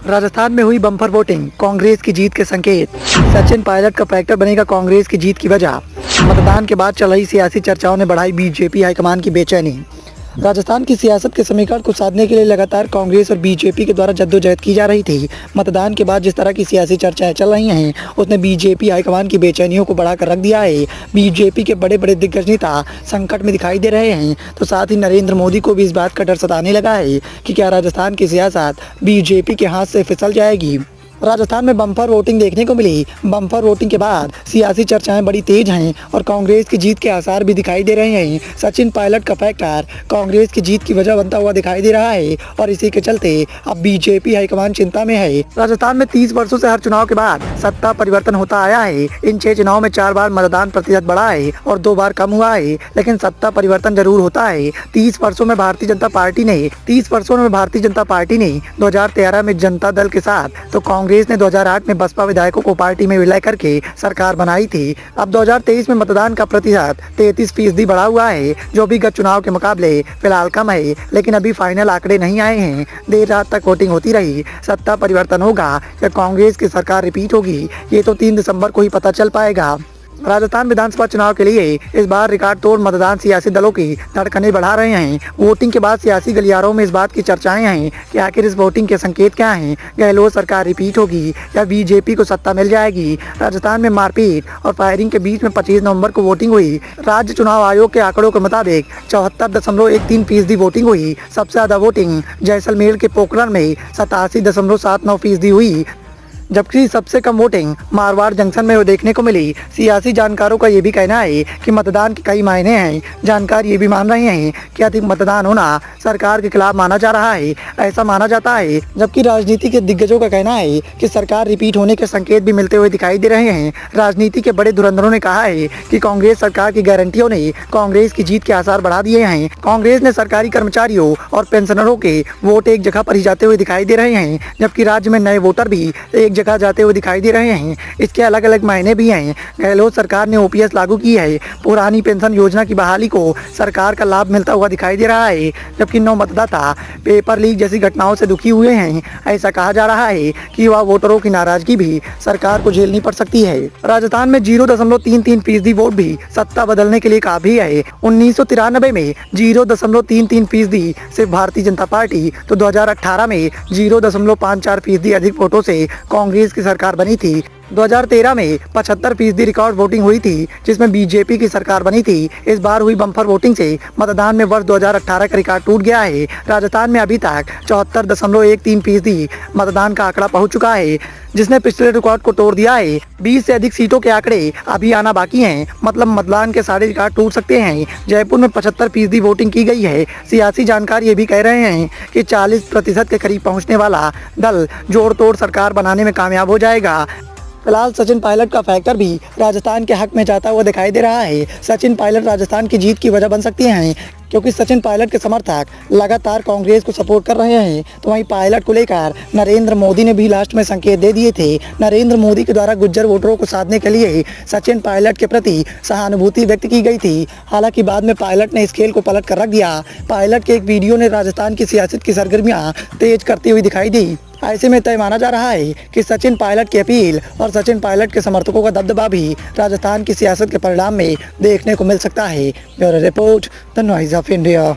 राजस्थान में हुई bumper voting, Congress की जीत के संकेत। सचिन पायलट का फैक्टर बनेगा कांग्रेस की जीत की वजह। मतदान के बाद चल रही सियासी चर्चाओं ने बढ़ाई बीजेपी हाईकमान की बेचैनी। राजस्थान की सियासत के समीकरण को साधने के लिए लगातार कांग्रेस और बीजेपी के द्वारा जद्दोजहद की जा रही थी। मतदान के बाद जिस तरह की सियासी चर्चाएं चल रही हैं, उसने बीजेपी हाईकमान की बेचैनियों को बढ़ाकर रख दिया है। बीजेपी के बड़े बड़े दिग्गज नेता संकट में दिखाई दे रहे हैं, तो साथ ही नरेंद्र मोदी को भी इस बात का डर सताने लगा है कि क्या राजस्थान की सियासत बीजेपी के हाथ से फिसल जाएगी। राजस्थान में बम्पर वोटिंग देखने को मिली। बम्पर वोटिंग के बाद सियासी चर्चाएं बड़ी तेज हैं और कांग्रेस की जीत के आसार भी दिखाई दे रहे हैं। सचिन पायलट का फैक्टर कांग्रेस की जीत की वजह बनता हुआ दिखाई दे रहा है और इसी के चलते अब बीजेपी हाईकमान चिंता में है। राजस्थान में 30 वर्षों से हर चुनाव के बाद सत्ता परिवर्तन होता आया है। इन 6 चुनाव में 4 बार मतदान प्रतिशत बढ़ा है और 2 बार कम हुआ है, लेकिन सत्ता परिवर्तन जरूर होता है। 30 वर्षों में भारतीय जनता पार्टी ने 2013 में जनता दल के साथ तो कांग्रेस ने 2008 में बसपा विधायकों को पार्टी में विलय करके सरकार बनाई थी। अब 2023 में मतदान का प्रतिशत 33% बढ़ा हुआ है, जो भी गत चुनाव के मुकाबले फिलहाल कम है, लेकिन अभी फाइनल आंकड़े नहीं आए हैं। देर रात तक वोटिंग होती रही। सत्ता परिवर्तन होगा या कांग्रेस की सरकार रिपीट होगी, ये तो 3 दिसंबर को ही पता चल पाएगा। राजस्थान विधानसभा चुनाव के लिए इस बार रिकॉर्ड तोड़ मतदान सियासी दलों की धड़कनें बढ़ा रहे हैं। वोटिंग के बाद सियासी गलियारों में इस बात की चर्चाएं हैं कि आखिर इस वोटिंग के संकेत क्या हैं। गहलोत सरकार रिपीट होगी या बीजेपी को सत्ता मिल जाएगी। राजस्थान में मारपीट और फायरिंग के बीच में 25 नवंबर को वोटिंग हुई। राज्य चुनाव आयोग के आंकड़ों के मुताबिक 74.13% वोटिंग हुई। सबसे ज्यादा वोटिंग जैसलमेर के पोखरण में 87.79% हुई, जबकि सबसे कम वोटिंग मारवाड़ जंक्शन में देखने को मिली। सियासी जानकारों का ये भी कहना है कि मतदान के कई मायने हैं। जानकार ये भी मान रहे हैं कि अधिक मतदान होना सरकार के खिलाफ माना जा रहा है। ऐसा माना जाता है, जबकि राजनीति के दिग्गजों का कहना है कि सरकार रिपीट होने के संकेत भी मिलते हुए दिखाई दे रहे हैं। राजनीति के बड़े धुरंधरों ने कहा है कि कांग्रेस सरकार की गारंटियों ने कांग्रेस की जीत के आसार बढ़ा दिए हैं। कांग्रेस ने सरकारी कर्मचारियों और पेंशनरों के वोट एक जगह पर ही जाते हुए दिखाई दे रहे हैं, जबकि राज्य में नए वोटर भी एक जगह जाते हुए दिखाई दे रहे हैं। इसके अलग अलग मायने भी हैं। गहलोत सरकार ने ओपीएस लागू की है। पुरानी पेंशन योजना की बहाली को सरकार का लाभ मिलता हुआ दिखाई दे रहा है, जबकि 9 मतदाता पेपर लीक जैसी घटनाओं से दुखी हुए हैं। ऐसा कहा जा रहा है कि युवा वोटरों की नाराजगी भी सरकार को झेलनी पड़ सकती है। राजस्थान में 0.33% वोट भी सत्ता बदलने के लिए काफी है। 1993 में 0.33% सिर्फ भारतीय जनता पार्टी तो 2018 में 0.54% अधिक वोटों से कांग्रेस की सरकार बनी थी। 2013 में 75% रिकॉर्ड वोटिंग हुई थी, जिसमें बीजेपी की सरकार बनी थी। इस बार हुई बम्पर वोटिंग से मतदान में वर्ष 2018 का रिकॉर्ड टूट गया है। राजस्थान में अभी तक 74.13% मतदान का आंकड़ा पहुंच चुका है, जिसने पिछले रिकॉर्ड को तोड़ दिया है। 20 से अधिक सीटों के आंकड़े अभी आना बाकी हैं, मतलब मतदान के सारे रिकॉर्ड टूट सकते हैं। जयपुर में 75% वोटिंग की गई है। सियासी जानकार ये भी कह रहे हैं कि 40% के करीब पहुंचने वाला दल जोड़ तोड़ सरकार बनाने में कामयाब हो जाएगा। फिलहाल सचिन पायलट का फैक्टर भी राजस्थान के हक में जाता हुआ दिखाई दे रहा है। सचिन पायलट राजस्थान की जीत की वजह बन सकती हैं, क्योंकि सचिन पायलट के समर्थक लगातार कांग्रेस को सपोर्ट कर रहे हैं। तो वहीं पायलट को लेकर नरेंद्र मोदी ने भी लास्ट में संकेत दे दिए थे। नरेंद्र मोदी के द्वारा गुज्जर वोटरों को साधने के लिए सचिन पायलट के प्रति सहानुभूति व्यक्त की गई थी। हालांकि बाद में पायलट ने इस खेल को पलट कर रख दिया। पायलट के एक वीडियो ने राजस्थान की सियासत की सरगर्मियां तेज करती हुई दिखाई दी। ऐसे में तय माना जा रहा है कि सचिन पायलट की अपील और सचिन पायलट के समर्थकों का दबदबा भी राजस्थान की सियासत के परिणाम में देखने को मिल सकता है। Bureau report, the noise of India.